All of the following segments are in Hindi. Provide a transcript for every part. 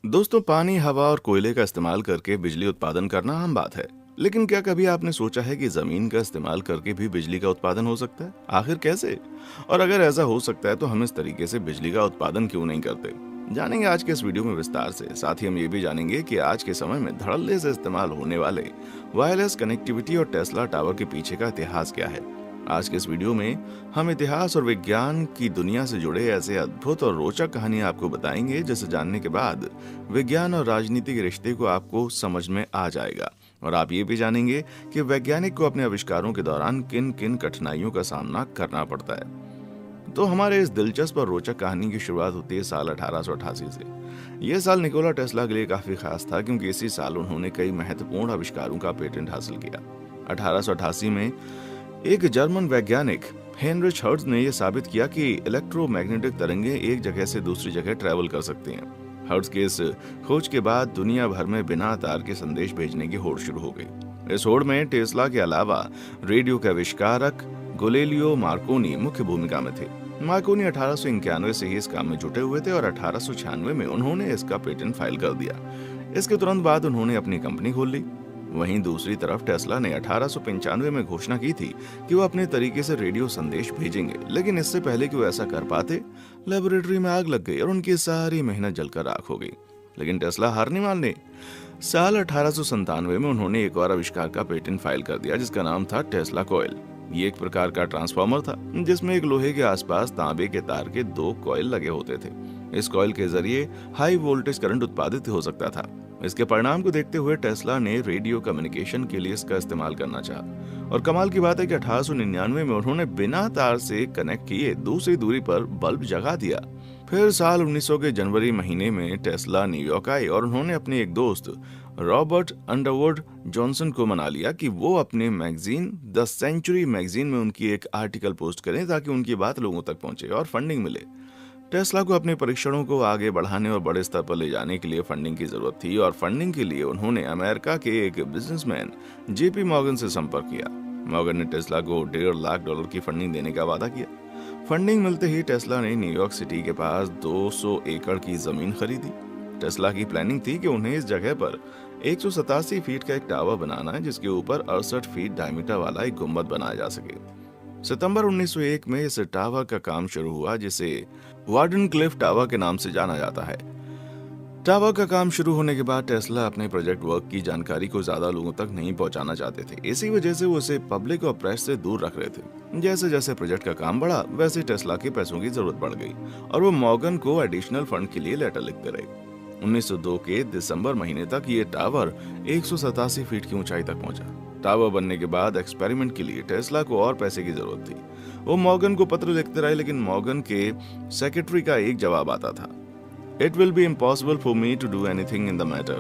दोस्तों, पानी, हवा और कोयले का इस्तेमाल करके बिजली उत्पादन करना आम बात है। लेकिन क्या कभी आपने सोचा है कि जमीन का इस्तेमाल करके भी बिजली का उत्पादन हो सकता है? आखिर कैसे? और अगर ऐसा हो सकता है तो हम इस तरीके से बिजली का उत्पादन क्यों नहीं करते? जानेंगे आज के इस वीडियो में विस्तार से। साथ ही हम ये भी जानेंगे कि आज के समय में धड़ल्ले से इस्तेमाल होने वाले वायरलेस कनेक्टिविटी और टेस्ला टावर के पीछे का इतिहास क्या है। आज के इस वीडियो में हम इतिहास और विज्ञान की दुनिया से जुड़े ऐसे अद्भुत और रोचक कहानियां आपको बताएंगे जिसे जानने के बाद विज्ञान और राजनीति के रिश्ते को आपको समझ में आ जाएगा। और आप ये भी जानेंगे कि वैज्ञानिक को अपने आविष्कारों के दौरान किन किन कठिनाइयों का सामना करना पड़ता है। तो हमारे इस दिलचस्प और रोचक कहानी की शुरुआत होती है साल 1888 से। यह साल निकोला टेस्ला के लिए काफी खास था क्योंकि इसी साल उन्होंने कई महत्वपूर्ण आविष्कारों का पेटेंट हासिल किया। 1888 में एक जर्मन वैज्ञानिक हेनरिच हर्ट्ज ने यह साबित किया कि इलेक्ट्रोमैग्नेटिक तरंगें एक जगह से दूसरी जगह ट्रैवल कर सकती हैं। हर्ट्ज के इस खोज के बाद दुनिया भर में बिना तार के संदेश भेजने की होड़ शुरू हो गई। इस होड़ में टेस्ला के अलावा रेडियो के आविष्कारक गोलेलियो मार्कोनी मुख्य भूमिका में थे। मार्कोनी 1891 से ही इस काम में जुटे हुए थे और 1896 में उन्होंने इसका पेटेंट फाइल कर दिया। इसके तुरंत बाद उन्होंने अपनी कंपनी खोल ली। वहीं दूसरी तरफ टेस्ला ने 1895 में घोषणा की थी कि वो अपने तरीके से रेडियो संदेश भेजेंगे, लेकिन इससे पहले कि वो ऐसा कर पाते, लेबोरेटरी में आग लग गई और उनकी सारी मेहनत जलकर राख हो गई। लेकिन टेस्ला हार नहीं माने। साल 1897 में उन्होंने एक और आविष्कार का पेटेंट फाइल कर दिया जिसका नाम था टेस्ला कॉइल। ये एक प्रकार का ट्रांसफार्मर था जिसमें एक लोहे के आसपास तांबे के तार के 2 कॉइल लगे होते थे। इस कॉइल के जरिए हाई वोल्टेज करंट उत्पादित हो सकता था। इसके परिणाम को देखते हुए टेस्ला ने रेडियो कम्युनिकेशन के लिए इसका इस्तेमाल करना चाहा। और कमाल की बात है कि 1899 में उन्होंने बिना तार से कनेक्ट किए दूसरी दूरी पर बल्ब जगा दिया। फिर साल 1900 के जनवरी महीने में टेस्ला न्यूयॉर्क आए और उन्होंने अपने एक दोस्त रॉबर्ट अंडरवुड जॉनसन को मना लिया कि वो अपने मैगजीन द सेंचुरी मैगजीन में उनकी एक आर्टिकल पोस्ट करें ताकि उनकी बात लोगों तक पहुंचे और फंडिंग मिले। टेस्ला को अपने परीक्षणों को आगे बढ़ाने और बड़े स्तर पर ले जाने के लिए फंडिंग की जरूरत थी और फंडिंग के लिए उन्होंने अमेरिका के एक बिजनेसमैन जेपी मॉर्गन से संपर्क किया। मॉर्गन ने टेस्ला को $1.5 लाख की फंडिंग देने का वादा किया। फंडिंग मिलते ही टेस्ला ने न्यूयॉर्क सिटी के पास 200 एकड़ की जमीन खरीदी। टेस्ला की प्लानिंग थी कि उन्हें इस जगह पर 187 फीट का एक टावर बनाना है जिसके ऊपर 68 फीट डायमीटर वाला एक गुंबद बनाया जा सके। सितंबर 1901 में इस टावर का काम शुरू हुआ जिसे वार्डन क्लिफ टावर के नाम से जाना जाता है। टावर का काम शुरू होने के बाद टेस्ला अपने प्रोजेक्ट वर्क की जानकारी को ज्यादा लोगों तक नहीं पहुंचाना चाहते थे। इसी वजह से वो उसे पब्लिक और प्रेस से दूर रख रहे थे। जैसे जैसे प्रोजेक्ट का काम बढ़ा वैसे टेस्ला के पैसों की जरूरत बढ़ गई और वो मॉर्गन को एडिशनल फंड के लिए लेटर लिखते रहे। 1902 के दिसंबर महीने तक ये टावर 187 फीट की ऊंचाई तक पहुंचा। टावर बनने के बाद एक्सपेरिमेंट के लिए टेस्ला को और पैसे की जरूरत थी। वो मॉर्गन को पत्र लिखते रहे लेकिन मॉर्गन के सेक्रेटरी का एक जवाब आता था, it will be impossible for me to do anything in the matter.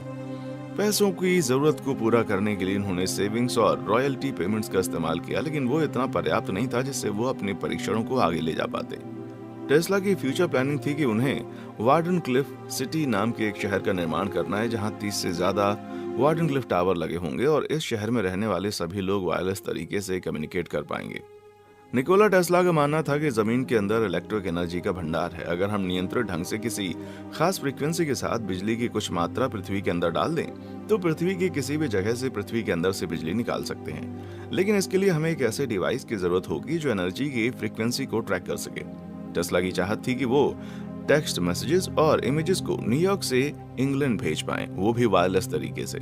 पैसों की जरूरत को पूरा करने के लिए उन्होंने सेविंग्स और रॉयल्टी पेमेंट्स का इस्तेमाल किया, लेकिन वो इतना पर्याप्त नहीं था जिससे वो अपने परीक्षणों को आगे ले जा पाते। टेस्ला की फ्यूचर प्लानिंग थी कि उन्हें वार्डन क्लिफ सिटी नाम के एक शहर का निर्माण करना है जहां 30 से ज्यादा वार्डन क्लिफ टावर लगे होंगे और इस शहर में रहने वाले सभी लोग वायरलेस तरीके से कम्युनिकेट कर पाएंगे। निकोला टेस्ला का मानना था कि जमीन के अंदर इलेक्ट्रिक एनर्जी का भंडार है। अगर हम नियंत्रित ढंग से किसी खास फ्रीक्वेंसी के साथ बिजली की कुछ मात्रा पृथ्वी के अंदर डाल दें तो पृथ्वी की किसी भी जगह से पृथ्वी के अंदर से बिजली निकाल सकते हैं। लेकिन इसके लिए हमें एक ऐसे डिवाइस की जरूरत होगी जो एनर्जी की फ्रीक्वेंसी को ट्रैक कर सके। टेस्ला की चाहत थी कि वो टेक्स्ट मैसेजेस और इमेजेस को न्यूयॉर्क से इंग्लैंड भेज पाएं, वो भी वायरलेस तरीके से।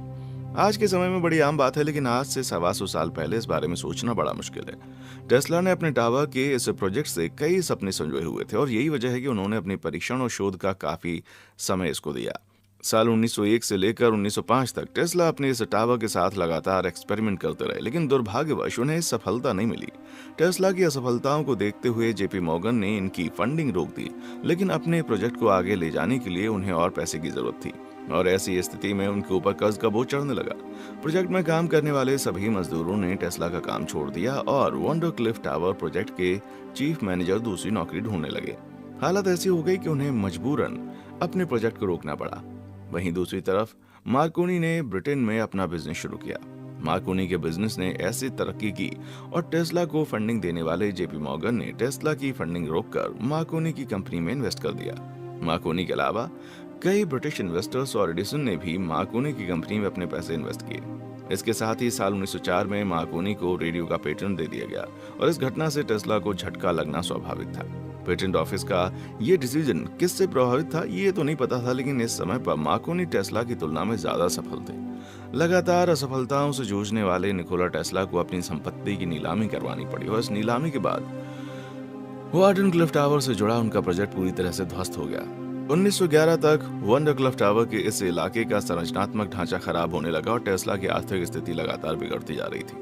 आज के समय में बड़ी आम बात है, लेकिन आज से 125 साल पहले इस बारे में सोचना बड़ा मुश्किल है। टेस्ला ने अपने टावर के इस प्रोजेक्ट से कई सपने संजोए हुए थे और यही वजह है कि उन्होंने अपने परीक्षण और शोध का काफी समय इसको दिया। साल 1901 से लेकर 1905 तक टेस्ला अपने इस टावर के साथ लगातार एक्सपेरिमेंट करते रहे, लेकिन दुर्भाग्यवश उन्हें सफलता नहीं मिली। टेस्ला की असफलताओं को देखते हुए जेपी मॉर्गन ने इनकी फंडिंग रोक दी, लेकिन अपने प्रोजेक्ट को आगे ले जाने के लिए उन्हें और पैसे की जरूरत थी और ऐसी स्थिति में उनके ऊपर कर्ज का बोझ चढ़ने लगा। प्रोजेक्ट में काम करने वाले सभी मजदूरों ने टेस्ला का काम छोड़ दिया और वंडर क्लिफ टावर प्रोजेक्ट के चीफ मैनेजर दूसरी नौकरी ढूंढने लगे। हालत ऐसी हो गई कि उन्हें मजबूरन अपने प्रोजेक्ट को रोकना पड़ा। वहीं दूसरी तरफ मार्कोनी ने ब्रिटेन में अपना बिजनेस शुरू किया। मार्कोनी के बिजनेस ने ऐसी तरक्की की और टेस्ला को फंडिंग देने वाले जेपी मॉर्गन ने टेस्ला की फंडिंग रोककर मार्कोनी की कंपनी में इन्वेस्ट कर दिया। मार्कोनी के अलावा कई ब्रिटिश इन्वेस्टर्स और एडिसन ने भी मार्कोनी की कंपनी में अपने पैसे इन्वेस्ट किए। इसके साथ ही साल 1904 में मार्कोनी को रेडियो का पेटेंट दे दिया गया और इस घटना से टेस्ला को झटका लगना स्वाभाविक था। पेटेंट ऑफिस का ये डिसीजन किससे प्रभावित था ये तो नहीं पता था, लेकिन इस समय पर मार्कोनी टेस्ला की तुलना में ज्यादा सफल थे। लगातार असफलताओं से जूझने वाले निकोला टेस्ला को अपनी संपत्ति की नीलामी करवानी पड़ी और इस नीलामी के बाद वार्डनक्लिफ टावर से जुड़ा उनका प्रोजेक्ट पूरी तरह से ध्वस्त हो गया। 1911 तक वार्डनक्लिफ टावर के इस इलाके का संरचनात्मक ढांचा खराब होने लगा और टेस्ला की आर्थिक स्थिति लगातार बिगड़ती जा रही थी।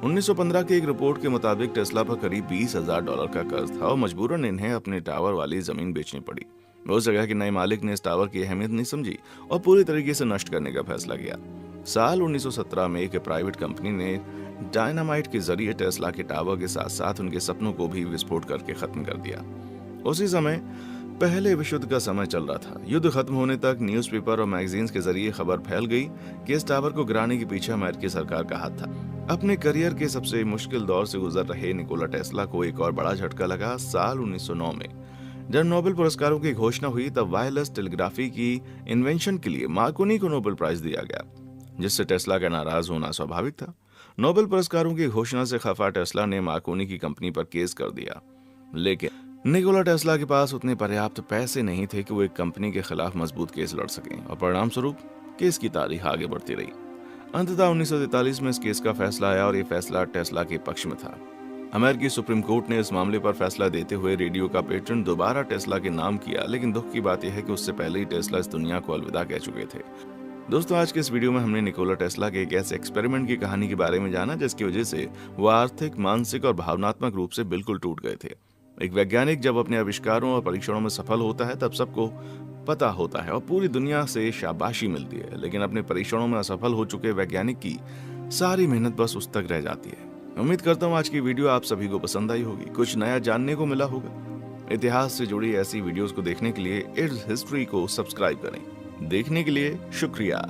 1915 की एक रिपोर्ट के मुताबिक टेस्ला पर करीब $20,000 का कर्ज था और मजबूरन इन्हें अपने टावर वाली जमीन बेचनी पड़ी। उस जगह के नए मालिक ने इस टावर की अहमियत नहीं समझी और पूरी तरीके से नष्ट करने का फैसला किया। साल 1917 में एक प्राइवेट कंपनी ने डायनामाइट के जरिए टेस्ला के टावर के साथ साथ उनके सपनों को भी विस्फोट करके खत्म कर दिया। उसी समय पहले विश्व युद्ध का समय चल रहा था। युद्ध खत्म होने तक न्यूज़पेपर और मैगजीन्स के जरिए खबर फैल गई कि इस टावर को गिराने के पीछे अमेरिकी सरकार का हाथ था। अपने करियर के सबसे मुश्किल दौर से गुजर रहे निकोला टेस्ला को एक और बड़ा झटका लगा साल 1909 में, जब नोबेल पुरस्कारों की घोषणा हुई। तब वायरलेस टेलीग्राफी की इन्वेंशन के लिए मार्कोनी को नोबेल प्राइज दिया गया, जिससे टेस्ला का नाराज होना स्वाभाविक था। नोबेल पुरस्कारों की घोषणा से खफा टेस्ला ने मार्कोनी की कंपनी पर केस कर दिया, लेकिन निकोला टेस्ला के पास उतने पर्याप्त पैसे नहीं थे कि वो एक कंपनी के खिलाफ मजबूत केस लड़ सकें और परिणाम स्वरूप केस की तारीख आगे बढ़ती रही। अंततः 1943 में इस केस का फैसला आया और ये फैसला टेस्ला के पक्ष में था। अमेरिकी सुप्रीम कोर्ट ने इस मामले पर फैसला देते हुए रेडियो का पेटेंट दोबारा टेस्ला के नाम किया, लेकिन दुख की बात यह है कि उससे पहले ही टेस्ला इस दुनिया को अलविदा कह चुके थे। दोस्तों, आज के इस वीडियो में हमने निकोला टेस्ला के एक ऐसे एक्सपेरिमेंट की कहानी के बारे में जाना जिसकी वजह से वो आर्थिक, मानसिक और भावनात्मक रूप से बिल्कुल टूट गए थे। एक वैज्ञानिक जब अपने आविष्कारों और परीक्षणों में सफल होता है तब सबको पता होता है और पूरी दुनिया से शाबाशी मिलती है, लेकिन अपने परीक्षणों में असफल हो चुके वैज्ञानिक की सारी मेहनत बस उस तक रह जाती है। उम्मीद करता हूँ आज की वीडियो आप सभी को पसंद आई होगी, कुछ नया जानने को मिला होगा। इतिहास से जुड़ी ऐसी वीडियोस को देखने के लिए इट्स हिस्ट्री को सब्सक्राइब करें। देखने के लिए शुक्रिया।